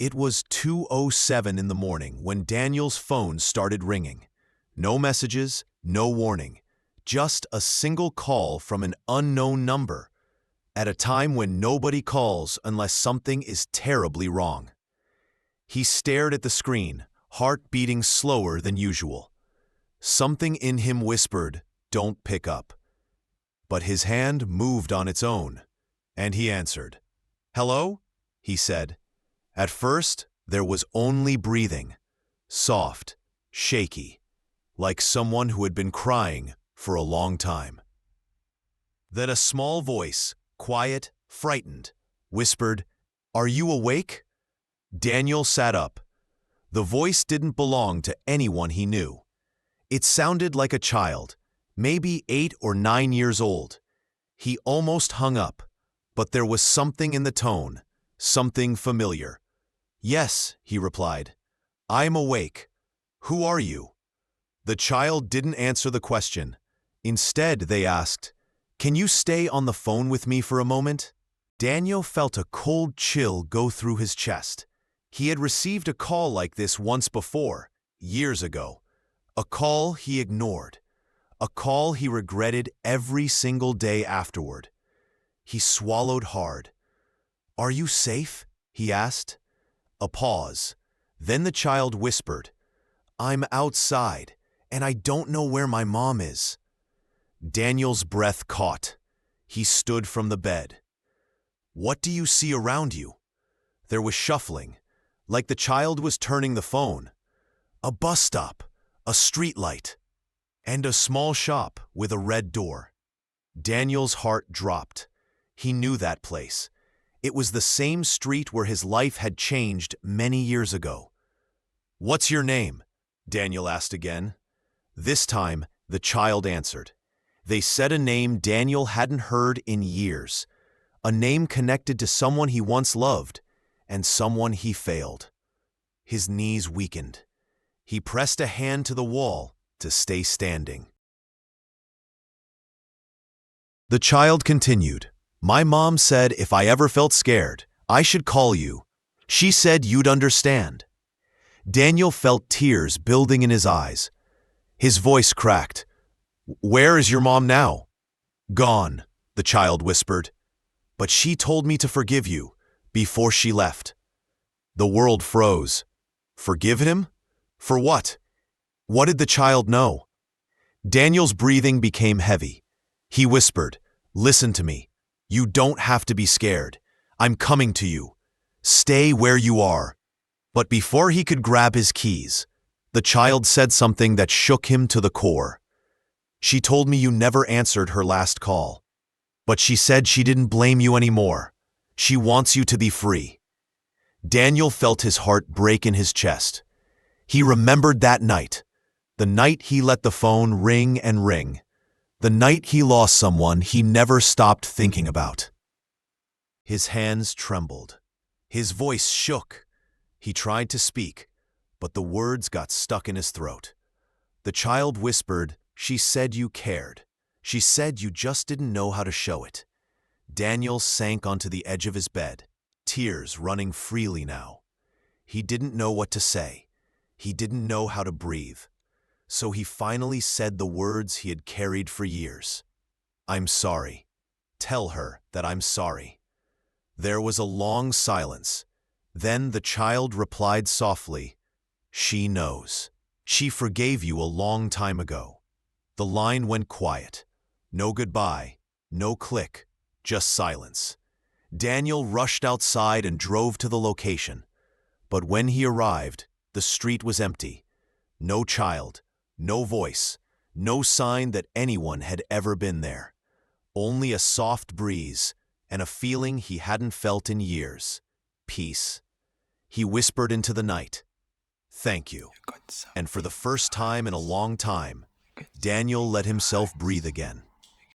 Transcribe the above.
It was 2:07 in the morning when Daniel's phone started ringing. No messages, no warning, just a single call from an unknown number, at a time when nobody calls unless something is terribly wrong. He stared at the screen, heart beating slower than usual. Something in him whispered, "Don't pick up." But his hand moved on its own, and he answered. "Hello?" he said. At first, there was only breathing, soft, shaky, like someone who had been crying for a long time. Then a small voice, quiet, frightened, whispered, "Are you awake?" Daniel sat up. The voice didn't belong to anyone he knew. It sounded like a child, maybe 8 or 9 years old. He almost hung up, but there was something in the tone, something familiar. "Yes," he replied. "I'm awake. Who are you?" The child didn't answer the question. Instead, they asked, "Can you stay on the phone with me for a moment?" Daniel felt a cold chill go through his chest. He had received a call like this once before, years ago. A call he ignored. A call he regretted every single day afterward. He swallowed hard. "Are you safe?" he asked. A pause. Then the child whispered, "I'm outside, and I don't know where my mom is." Daniel's breath caught. He stood from the bed. "What do you see around you?" There was shuffling, like the child was turning the phone. A bus stop, a street light, and a small shop with a red door. Daniel's heart dropped. He knew that place. It was the same street where his life had changed many years ago. "What's your name?" Daniel asked again. This time, the child answered. They said a name Daniel hadn't heard in years, a name connected to someone he once loved and someone he failed. His knees weakened. He pressed a hand to the wall to stay standing. The child continued. "My mom said if I ever felt scared, I should call you. She said you'd understand." Daniel felt tears building in his eyes. His voice cracked. "Where is your mom now?" "Gone," the child whispered. "But she told me to forgive you before she left." The world froze. Forgive him? For what? What did the child know? Daniel's breathing became heavy. He whispered, "Listen to me. You don't have to be scared. I'm coming to you. Stay where you are." But before he could grab his keys, the child said something that shook him to the core. "She told me you never answered her last call. But she said she didn't blame you anymore. She wants you to be free." Daniel felt his heart break in his chest. He remembered that night, the night he let the phone ring and ring. The night he lost someone he never stopped thinking about. His hands trembled. His voice shook. He tried to speak, but the words got stuck in his throat. The child whispered, "She said you cared. She said you just didn't know how to show it." Daniel sank onto the edge of his bed, tears running freely now. He didn't know what to say. He didn't know how to breathe. So he finally said the words he had carried for years. "I'm sorry. Tell her that I'm sorry." There was a long silence. Then the child replied softly, "She knows. She forgave you a long time ago." The line went quiet. No goodbye, no click, just silence. Daniel rushed outside and drove to the location. But when he arrived, the street was empty. No child. No voice, no sign that anyone had ever been there. Only a soft breeze and a feeling he hadn't felt in years. Peace. He whispered into the night, "Thank you." And for the first time in a long time, Daniel let himself breathe again.